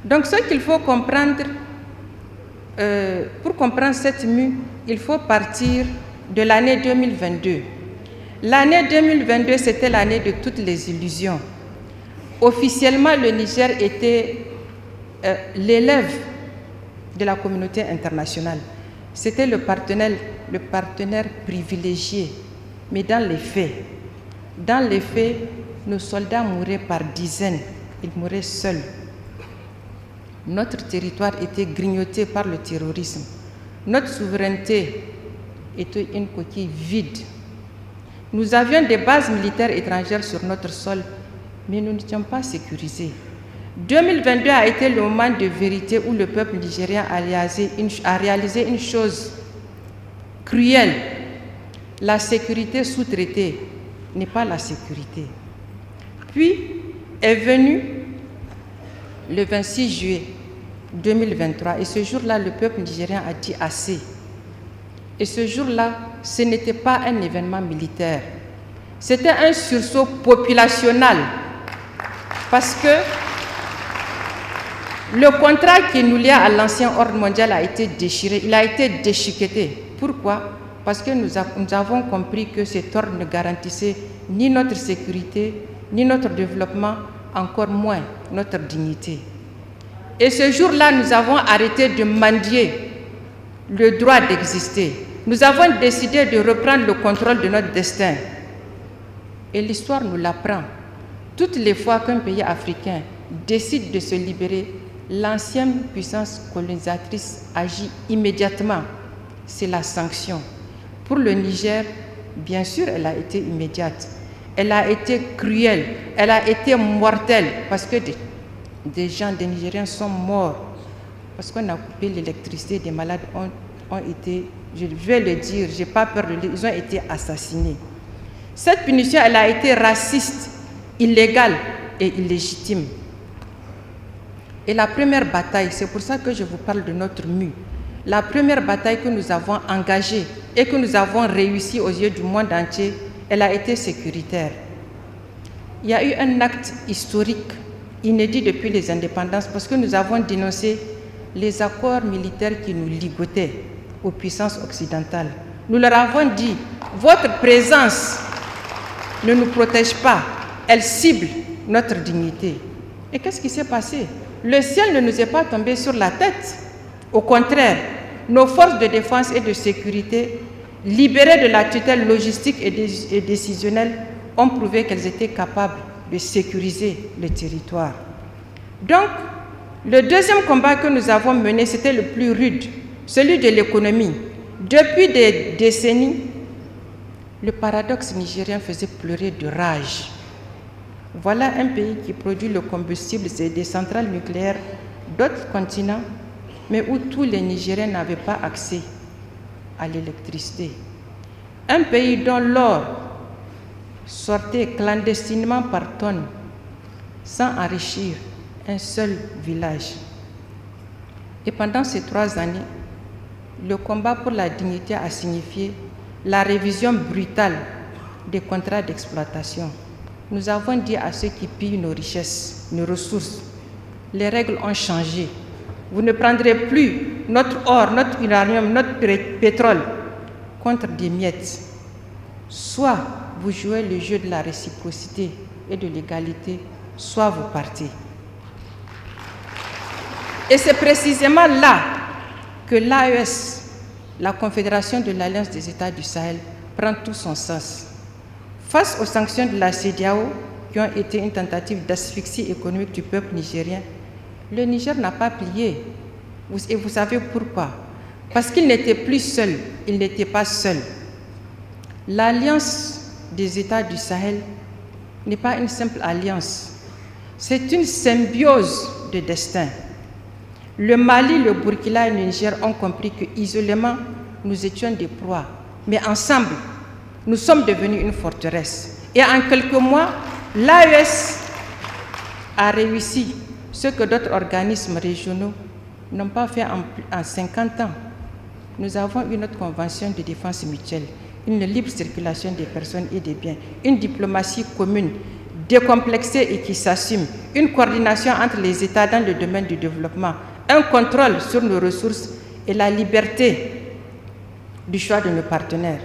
Donc ce qu'il faut comprendre, pour comprendre cette mue, il faut partir de l'année 2022. L'année 2022, c'était l'année de toutes les illusions. Officiellement, le Niger était l'élève de la communauté internationale. C'était le partenaire privilégié. Mais dans les faits, nos soldats mouraient par dizaines. Ils mouraient seuls. Notre territoire était grignoté par le terrorisme. Notre souveraineté était une coquille vide. Nous avions des bases militaires étrangères sur notre sol, mais nous n'étions pas sécurisés. 2022 a été le moment de vérité où le peuple nigérien a réalisé une chose cruelle. La sécurité sous-traitée n'est pas la sécurité. Puis est venu le 26 juillet 2023 et ce jour-là, le peuple nigérien a dit assez. Et ce jour-là, ce n'était pas un événement militaire. C'était un sursaut populationnel parce que le contrat qui nous liait à l'ancien ordre mondial a été déchiré, il a été déchiqueté. Pourquoi? Parce que nous avons compris que cet ordre ne garantissait ni notre sécurité, ni notre développement, encore moins notre dignité. Et ce jour-là, nous avons arrêté de mendier le droit d'exister. Nous avons décidé de reprendre le contrôle de notre destin. Et l'histoire nous l'apprend. Toutes les fois qu'un pays africain décide de se libérer, l'ancienne puissance colonisatrice agit immédiatement. C'est la sanction. Pour le Niger, bien sûr, elle a été immédiate. Elle a été cruelle. Elle a été mortelle parce que des Nigériens sont morts. Parce qu'on a coupé l'électricité, des malades ont été, je vais le dire, je n'ai pas peur de le dire, ils ont été assassinés. Cette punition, elle a été raciste, illégale et illégitime. Et la première bataille, c'est pour ça que je vous parle de notre mue. La première bataille que nous avons engagée et que nous avons réussi aux yeux du monde entier, elle a été sécuritaire. Il y a eu un acte historique, inédit depuis les indépendances, parce que nous avons dénoncé les accords militaires qui nous ligotaient aux puissances occidentales. Nous leur avons dit, votre présence ne nous protège pas, elle cible notre dignité. Et qu'est-ce qui s'est passé? Le ciel ne nous est pas tombé sur la tête. Au contraire, nos forces de défense et de sécurité, libérées de la tutelle logistique et décisionnelle, ont prouvé qu'elles étaient capables de sécuriser le territoire. Donc, le deuxième combat que nous avons mené, c'était le plus rude, celui de l'économie. Depuis des décennies, le paradoxe nigérien faisait pleurer de rage. Voilà un pays qui produit le combustible des centrales nucléaires d'autres continents, mais où tous les Nigériens n'avaient pas accès à l'électricité. Un pays dont l'or sortait clandestinement par tonnes, sans enrichir un seul village. Et pendant ces 3 années, le combat pour la dignité a signifié la révision brutale des contrats d'exploitation. Nous avons dit à ceux qui pillent nos richesses, nos ressources, les règles ont changé. Vous ne prendrez plus notre or, notre uranium, notre pétrole contre des miettes. Soit vous jouez le jeu de la réciprocité et de l'égalité, soit vous partez. Et c'est précisément là que l'AES, la Confédération de l'Alliance des États du Sahel, prend tout son sens. Face aux sanctions de la CEDEAO, qui ont été une tentative d'asphyxie économique du peuple nigérien, le Niger n'a pas plié. Et vous savez pourquoi? Parce qu'il n'était plus seul, il n'était pas seul. L'Alliance des États du Sahel n'est pas une simple alliance, c'est une symbiose de destin. Le Mali, le Burkina et le Niger ont compris qu'isolément, nous étions des proies, mais ensemble, nous sommes devenus une forteresse. Et en quelques mois, l'AES a réussi ce que d'autres organismes régionaux n'ont pas fait en 50 ans. Nous avons eu notre convention de défense mutuelle, une libre circulation des personnes et des biens, une diplomatie commune, décomplexée et qui s'assume, une coordination entre les États dans le domaine du développement, un contrôle sur nos ressources et la liberté du choix de nos partenaires.